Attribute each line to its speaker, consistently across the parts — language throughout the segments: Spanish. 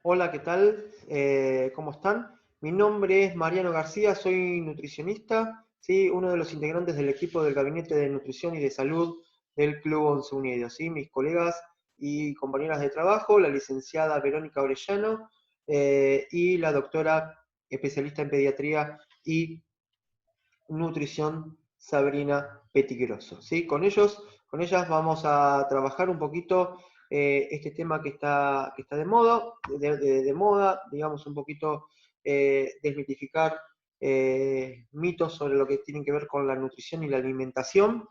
Speaker 1: Hola, ¿qué tal? ¿Cómo están? Mi nombre es Mariano García, soy nutricionista, ¿sí? Uno de los integrantes del equipo del Gabinete de Nutrición y de Salud del Club Once Unidos, ¿sí? Mis colegas y compañeras de trabajo, la licenciada Verónica Orellano y la doctora especialista en pediatría y nutrición Sabrina Petigroso, ¿sí? Con ellas vamos a trabajar un poquito este tema que está de moda, de moda, digamos un poquito desmitificar mitos sobre lo que tienen que ver con la nutrición y la alimentación.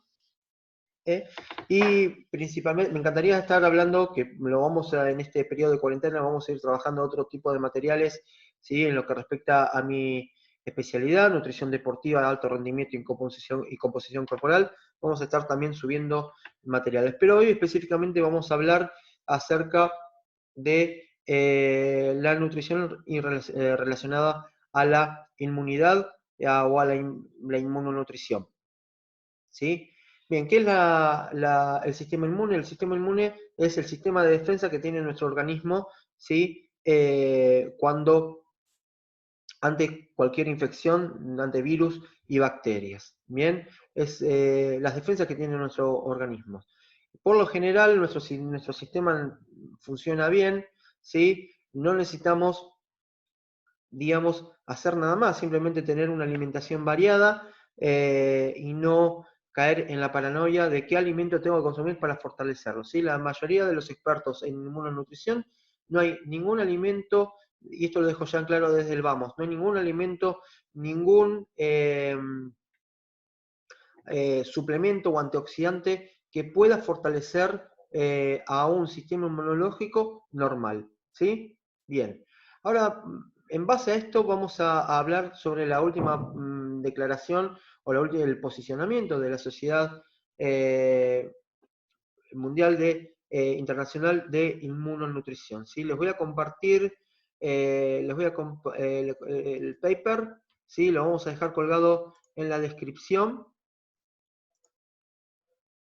Speaker 1: ¿eh? Y principalmente me encantaría estar hablando, que lo vamos a, en este periodo de cuarentena vamos a ir trabajando otro tipo de materiales, ¿sí? En lo que respecta a mi especialidad, nutrición deportiva de alto rendimiento y composición corporal. Vamos a estar también subiendo materiales. Pero hoy específicamente vamos a hablar acerca de la nutrición relacionada a la inmunidad o a la inmunonutrición. ¿Sí? Bien, ¿qué es el sistema inmune? El sistema inmune es el sistema de defensa que tiene nuestro organismo, ¿sí? Ante cualquier infección, ante virus y bacterias. Bien, es las defensas que tiene nuestro organismo. Por lo general, nuestro sistema funciona bien, ¿sí? No necesitamos, digamos, hacer nada más, simplemente tener una alimentación variada y no caer en la paranoia de qué alimento tengo que consumir para fortalecerlo. ¿Sí? La mayoría de los expertos en inmunonutrición, no hay ningún alimento, y esto lo dejo ya en claro desde el vamos, no hay ningún alimento, ningún suplemento o antioxidante que pueda fortalecer a un sistema inmunológico normal. ¿Sí? Bien. Ahora, en base a esto, vamos a hablar sobre la última declaración o el posicionamiento de la Sociedad Mundial Internacional de Inmunonutrición. ¿Sí? Les voy a compartir el paper, ¿sí? Lo vamos a dejar colgado en la descripción.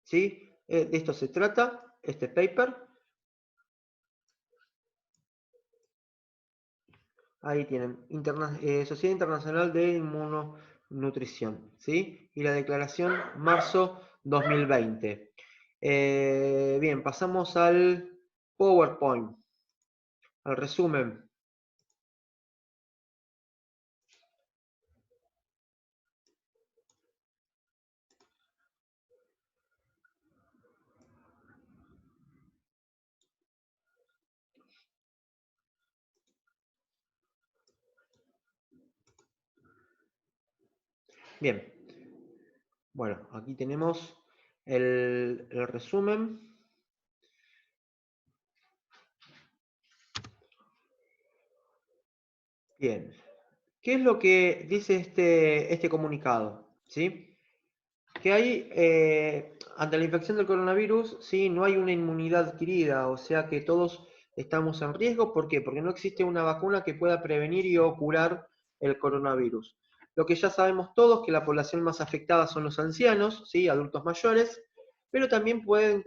Speaker 1: ¿Sí? De esto se trata, este paper. Ahí tienen, Sociedad Internacional de Inmunonutrición, ¿sí? Y la declaración marzo 2020. Bien, pasamos al PowerPoint, al resumen. Bien, bueno, aquí tenemos el resumen. Bien, ¿qué es lo que dice este comunicado? ¿Sí? Que hay, ante la infección del coronavirus, ¿sí? No hay una inmunidad adquirida, o sea que todos estamos en riesgo. ¿Por qué? Porque no existe una vacuna que pueda prevenir y o curar el coronavirus. Lo que ya sabemos todos, que la población más afectada son los ancianos, ¿sí? Adultos mayores, pero también pueden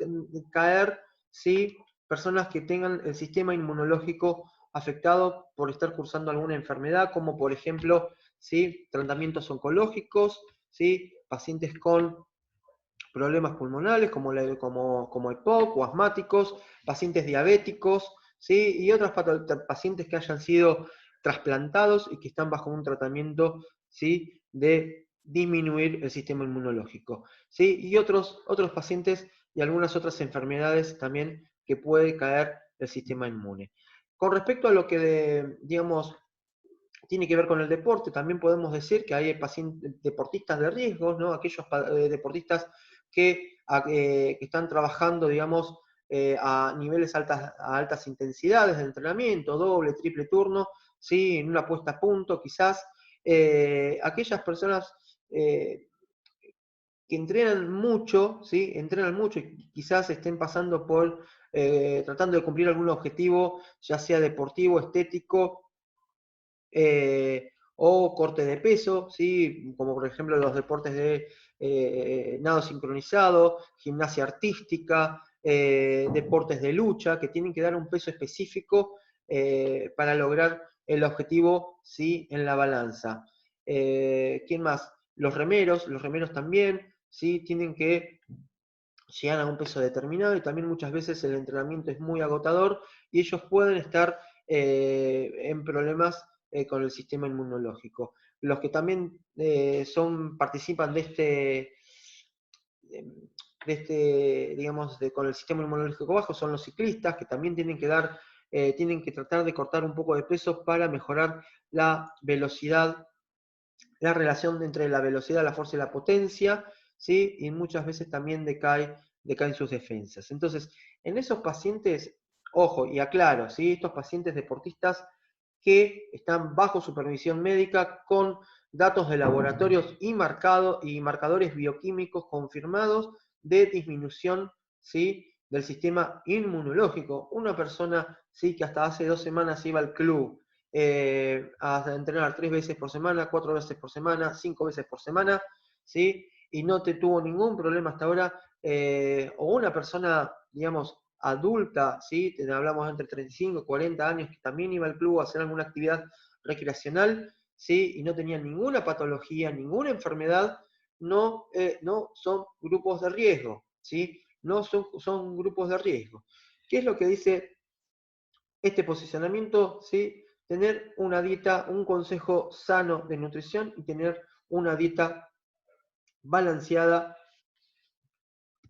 Speaker 1: caer, ¿sí? Personas que tengan el sistema inmunológico afectado por estar cursando alguna enfermedad, como por ejemplo, ¿sí? Tratamientos oncológicos, ¿sí? Pacientes con problemas pulmonares como EPOC o asmáticos, pacientes diabéticos, ¿sí? Y otros pacientes que hayan sido trasplantados y que están bajo un tratamiento, ¿sí? De disminuir el sistema inmunológico, ¿sí? Y otros pacientes y algunas otras enfermedades también que puede caer el sistema inmune. Con respecto a lo que, digamos, tiene que ver con el deporte, también podemos decir que hay deportistas de riesgo, ¿no? Aquellos deportistas que están trabajando, digamos, a niveles a altas intensidades de entrenamiento, doble, triple turno, ¿sí? En una puesta a punto, quizás. Aquellas personas que entrenan mucho, ¿sí? Entrenan mucho y quizás estén pasando por, tratando de cumplir algún objetivo, ya sea deportivo, estético, o corte de peso, ¿sí? Como por ejemplo los deportes de nado sincronizado, gimnasia artística, deportes de lucha, que tienen que dar un peso específico para lograr el objetivo, ¿sí? En la balanza. ¿Quién más? Los remeros también, ¿sí? Tienen que llegar a un peso determinado y también muchas veces el entrenamiento es muy agotador y ellos pueden estar en problemas con el sistema inmunológico. Los que también participan con el sistema inmunológico bajo son los ciclistas, que también tienen que tratar de cortar un poco de peso para mejorar la velocidad, la relación entre la velocidad, la fuerza y la potencia, ¿sí? Y muchas veces también decaen sus defensas. Entonces, en esos pacientes, ojo, y aclaro, ¿sí? Estos pacientes deportistas que están bajo supervisión médica con datos de laboratorios y marcadores bioquímicos confirmados de disminución, ¿sí? Del sistema inmunológico. Una persona, ¿sí? Que hasta hace 2 semanas iba al club a entrenar 3 veces por semana, 4 veces por semana, 5 veces por semana, ¿sí? Y no tuvo ningún problema hasta ahora, o una persona, digamos, adulta, ¿sí? Hablamos entre 35 y 40 años, que también iba al club a hacer alguna actividad recreacional, ¿sí? Y no tenía ninguna patología, ninguna enfermedad, no son grupos de riesgo, ¿sí? No son grupos de riesgo. ¿Qué es lo que dice este posicionamiento? ¿Sí? Tener una dieta, un consejo sano de nutrición y tener una dieta balanceada,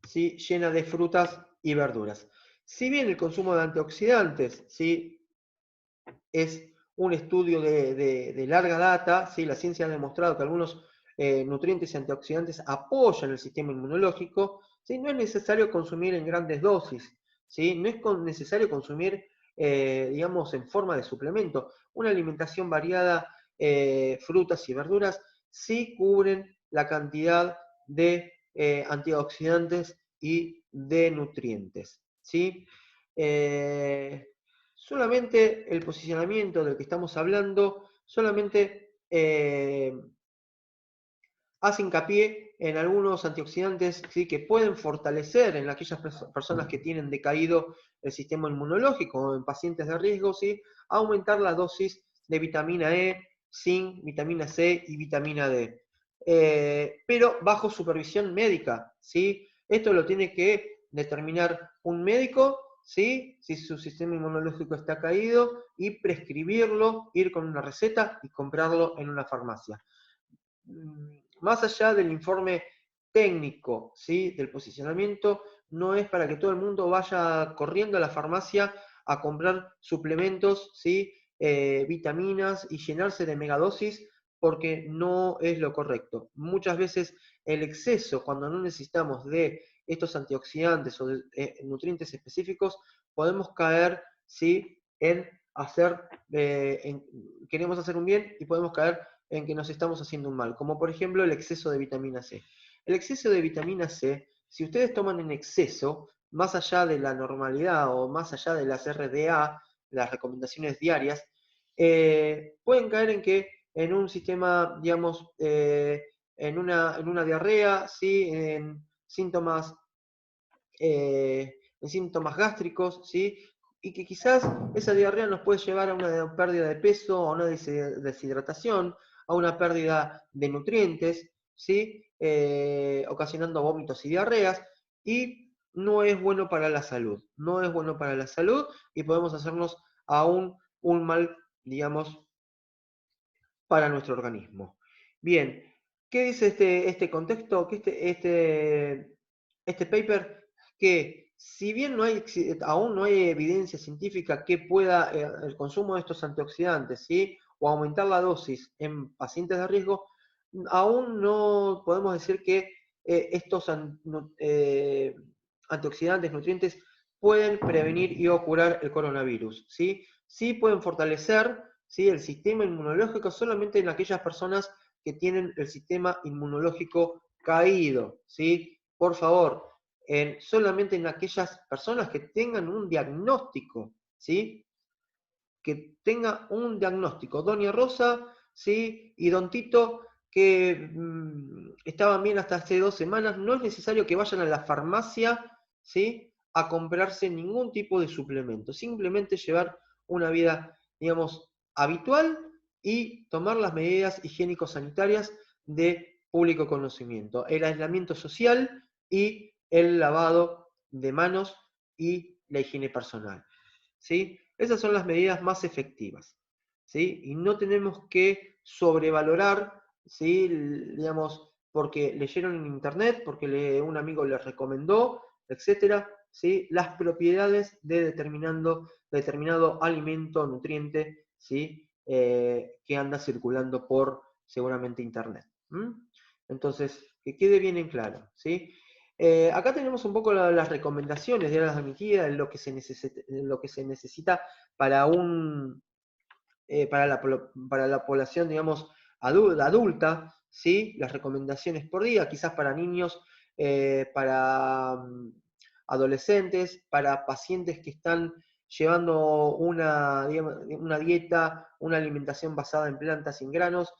Speaker 1: ¿sí? Llena de frutas y verduras. Si bien el consumo de antioxidantes, ¿sí? Es un estudio de larga data, ¿sí? La ciencia ha demostrado que algunos nutrientes y antioxidantes apoyan el sistema inmunológico, ¿sí? No es necesario consumir en grandes dosis, ¿sí? No es necesario consumir, digamos, en forma de suplemento. Una alimentación variada, frutas y verduras, sí cubren la cantidad de antioxidantes y de nutrientes, ¿sí? Solamente el posicionamiento del que estamos hablando, solamente hace hincapié en algunos antioxidantes, ¿sí? Que pueden fortalecer en aquellas personas que tienen decaído el sistema inmunológico o en pacientes de riesgo, ¿sí? Aumentar la dosis de vitamina E, zinc, vitamina C y vitamina D. Pero bajo supervisión médica, ¿sí? Esto lo tiene que determinar un médico, ¿sí? Si su sistema inmunológico está caído, y prescribirlo, ir con una receta y comprarlo en una farmacia. Más allá del informe técnico, ¿sí? Del posicionamiento, no es para que todo el mundo vaya corriendo a la farmacia a comprar suplementos, ¿sí? Vitaminas y llenarse de megadosis, porque no es lo correcto. Muchas veces el exceso, cuando no necesitamos de estos antioxidantes o de nutrientes específicos, podemos caer, ¿sí? Queremos hacer un bien y podemos caer en que nos estamos haciendo un mal, como por ejemplo el exceso de vitamina C. El exceso de vitamina C, si ustedes toman en exceso, más allá de la normalidad o más allá de las RDA, las recomendaciones diarias, pueden caer en que en un sistema, digamos, en una diarrea, ¿sí? En síntomas gástricos, ¿sí? Y que quizás esa diarrea nos puede llevar a una pérdida de peso, a una deshidratación, a una pérdida de nutrientes, ¿sí? Ocasionando vómitos y diarreas, y no es bueno para la salud. No es bueno para la salud y podemos hacernos aún un mal, digamos, para nuestro organismo. Bien, ¿qué dice este contexto? Que este paper, que si bien aún no hay evidencia científica que pueda el consumo de estos antioxidantes, ¿sí? O aumentar la dosis en pacientes de riesgo, aún no podemos decir que estos antioxidantes, nutrientes, pueden prevenir y o curar el coronavirus, ¿sí? Sí pueden fortalecer, ¿sí? El sistema inmunológico solamente en aquellas personas que tienen el sistema inmunológico caído, ¿sí? Por favor, solamente en aquellas personas que tengan un diagnóstico, ¿sí? Que tenga un diagnóstico. Doña Rosa, ¿sí? Y Don Tito, que estaban bien hasta hace 2 semanas, no es necesario que vayan a la farmacia, ¿sí? A comprarse ningún tipo de suplemento, simplemente llevar una vida, digamos, habitual y tomar las medidas higiénico-sanitarias de público conocimiento, el aislamiento social y el lavado de manos y la higiene personal. ¿Sí? Esas son las medidas más efectivas. ¿Sí? Y no tenemos que sobrevalorar, ¿sí? Digamos, porque leyeron en internet, porque un amigo les recomendó, etcétera, ¿sí? Las propiedades de determinado alimento, nutriente, ¿sí? Que anda circulando por seguramente internet. Entonces, que quede bien en claro, ¿sí? Acá tenemos un poco las recomendaciones de las admitidas, lo que se necesita para para la población, digamos, adulta, ¿sí? Las recomendaciones por día, quizás para niños, para adolescentes, para pacientes que están llevando digamos, una dieta, una alimentación basada en plantas sin granos,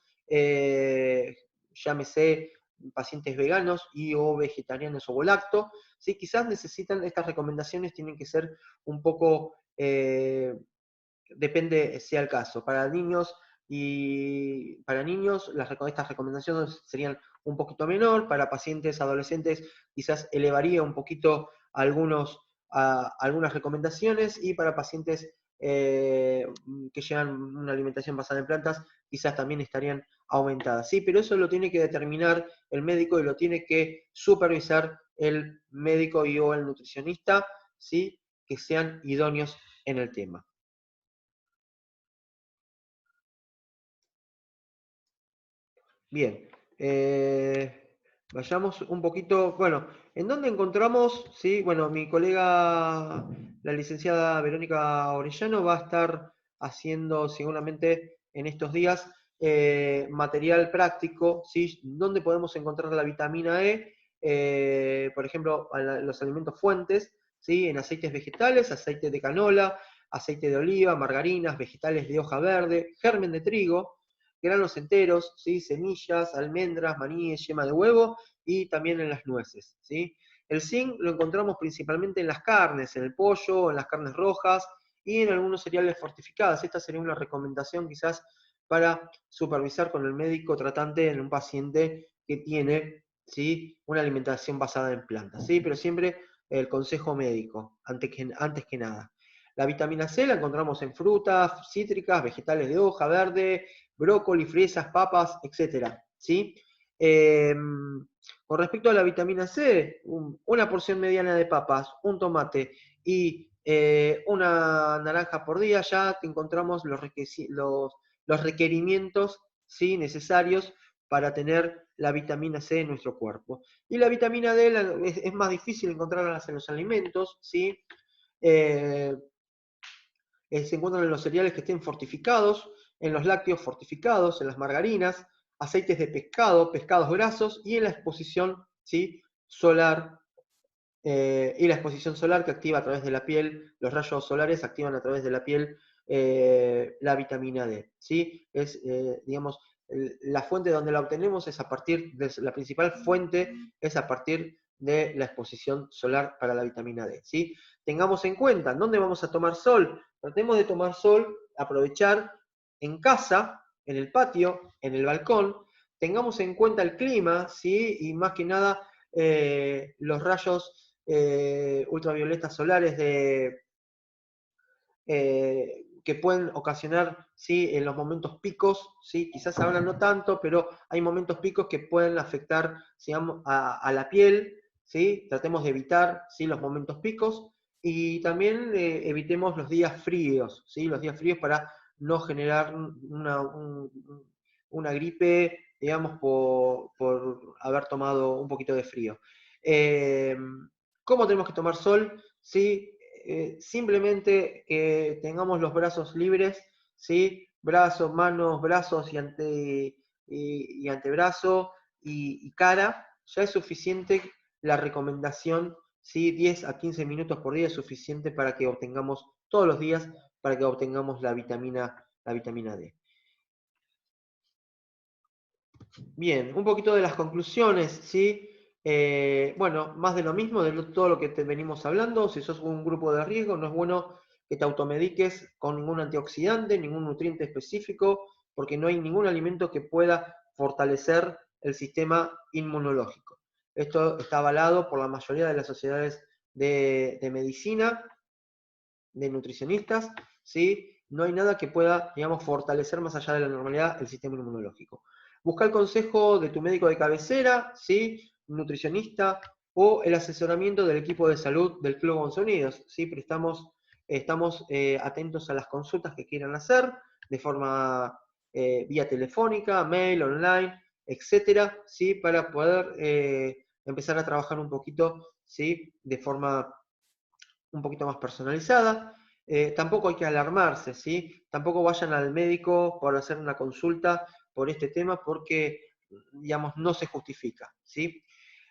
Speaker 1: llámese pacientes veganos y o vegetarianos o volacto, ¿sí? Quizás necesitan, estas recomendaciones tienen que ser un poco depende sea el caso. Para niños estas recomendaciones serían un poquito menor. Para pacientes adolescentes quizás elevaría un poquito algunas recomendaciones, y para pacientes que llevan una alimentación basada en plantas quizás también estarían aumentadas. Sí, pero eso lo tiene que determinar el médico y lo tiene que supervisar el médico y o el nutricionista, ¿sí? Que sean idóneos en el tema. Bien, vayamos un poquito, bueno, ¿en dónde encontramos? Sí, bueno, mi colega, la licenciada Verónica Orellano, va a estar haciendo seguramente en estos días material práctico, ¿sí? ¿Dónde podemos encontrar la vitamina E? Por ejemplo, los alimentos fuentes, ¿sí? En aceites vegetales, aceite de canola, aceite de oliva, margarinas, vegetales de hoja verde, germen de trigo, granos enteros, ¿sí? Semillas, almendras, maníes, yema de huevo y también en las nueces, ¿sí? El zinc lo encontramos principalmente en las carnes, en el pollo, en las carnes rojas y en algunos cereales fortificados. Esta sería una recomendación quizás para supervisar con el médico tratante en un paciente que tiene, ¿sí? Una alimentación basada en plantas, ¿sí? Pero siempre el consejo médico, antes que nada. La vitamina C la encontramos en frutas, cítricas, vegetales de hoja verde, brócoli, fresas, papas, etc. ¿Sí? Con respecto a la vitamina C, una porción mediana de papas, un tomate y una naranja por día, ya te encontramos los requerimientos, ¿sí? Necesarios para tener la vitamina C en nuestro cuerpo. Y la vitamina D es más difícil encontrarla en los alimentos, ¿sí? Se encuentran en los cereales que estén fortificados, en los lácteos fortificados, en las margarinas, aceites de pescado, pescados grasos y en la exposición, ¿sí? Solar. Y la exposición solar que activa a través de la piel, los rayos solares activan a través de la piel la vitamina D. ¿Sí? Digamos, la fuente donde la obtenemos es a partir de la principal fuente es a partir de la exposición solar para la vitamina D. ¿Sí? Tengamos en cuenta, ¿dónde vamos a tomar sol? Tratemos de tomar sol, aprovechar en casa, en el patio, en el balcón. Tengamos en cuenta el clima, ¿sí? Y más que nada los rayos ultravioletas solares que pueden ocasionar, ¿sí? En los momentos picos, ¿sí? Quizás ahora no tanto, pero hay momentos picos que pueden afectar, digamos, a la piel, ¿sí? Tratemos de evitar, ¿sí? Los momentos picos y también evitemos los días fríos, ¿sí? Los días fríos para no generar una gripe, digamos, por haber tomado un poquito de frío. ¿Cómo tenemos que tomar sol? ¿Sí? Simplemente que tengamos los brazos libres, ¿sí? Brazos, manos, brazos y antebrazo y cara, ya es suficiente la recomendación, ¿sí? 10 a 15 minutos por día es suficiente para que obtengamos todos los días, para que obtengamos la vitamina D. Bien, un poquito de las conclusiones, ¿sí? Bueno, más de lo mismo, de todo lo que te venimos hablando. Si sos un grupo de riesgo, no es bueno que te automediques con ningún antioxidante, ningún nutriente específico, porque no hay ningún alimento que pueda fortalecer el sistema inmunológico. Esto está avalado por la mayoría de las sociedades de medicina, de nutricionistas, ¿sí? No hay nada que pueda, digamos, fortalecer más allá de la normalidad el sistema inmunológico. Busca el consejo de tu médico de cabecera, ¿sí? Nutricionista o el asesoramiento del equipo de salud del Club Once Unidos, ¿sí? Estamos atentos a las consultas que quieran hacer de forma vía telefónica, mail, online, etcétera, ¿sí? Para poder empezar a trabajar un poquito, ¿sí? De forma un poquito más personalizada. Tampoco hay que alarmarse, ¿sí? Tampoco vayan al médico por hacer una consulta por este tema porque, digamos, no se justifica, ¿sí?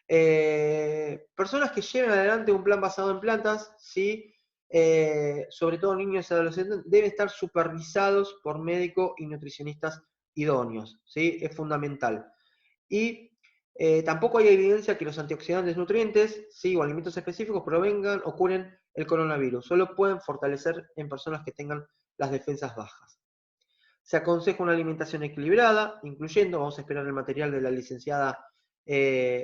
Speaker 1: Personas que lleven adelante un plan basado en plantas, ¿sí? Sobre todo niños y adolescentes, deben estar supervisados por médicos y nutricionistas idóneos, ¿sí? Es fundamental. Y tampoco hay evidencia que los antioxidantes nutrientes, ¿sí? O alimentos específicos provengan o curen el coronavirus. Solo pueden fortalecer en personas que tengan las defensas bajas. Se aconseja una alimentación equilibrada, incluyendo, vamos a esperar el material de la licenciada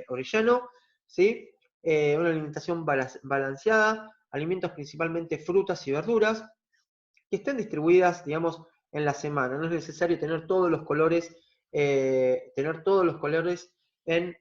Speaker 1: Orellano, ¿sí? Una alimentación balanceada, alimentos principalmente frutas y verduras, que estén distribuidas, digamos, en la semana. No es necesario tener todos los colores en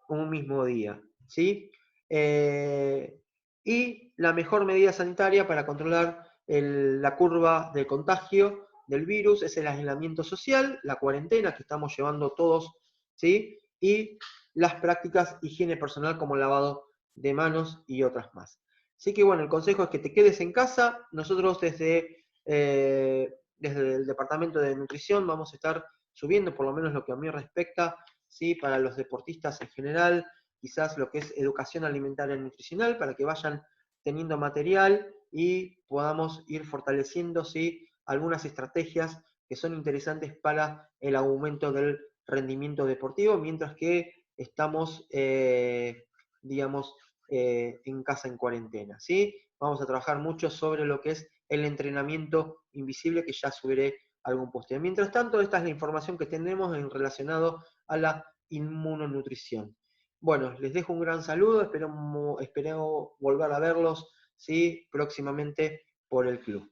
Speaker 1: un mismo día, ¿sí? Eh, y la mejor medida sanitaria para controlar la curva de contagio del virus es el aislamiento social, la cuarentena que estamos llevando todos, ¿sí? Y las prácticas higiene personal como el lavado de manos y otras más. Así que bueno, el consejo es que te quedes en casa. Nosotros desde el departamento de nutrición vamos a estar subiendo, por lo menos lo que a mí respecta, ¿sí? Para los deportistas en general, quizás lo que es educación alimentaria y nutricional, para que vayan teniendo material y podamos ir fortaleciendo, ¿sí? Algunas estrategias que son interesantes para el aumento del rendimiento deportivo, mientras que estamos, digamos, en casa en cuarentena, ¿sí? Vamos a trabajar mucho sobre lo que es el entrenamiento invisible, que ya subiré algún post. Mientras tanto, esta es la información que tenemos en relacionado a la inmunonutrición. Bueno, les dejo un gran saludo, espero volver a verlos, ¿sí? Próximamente por el club.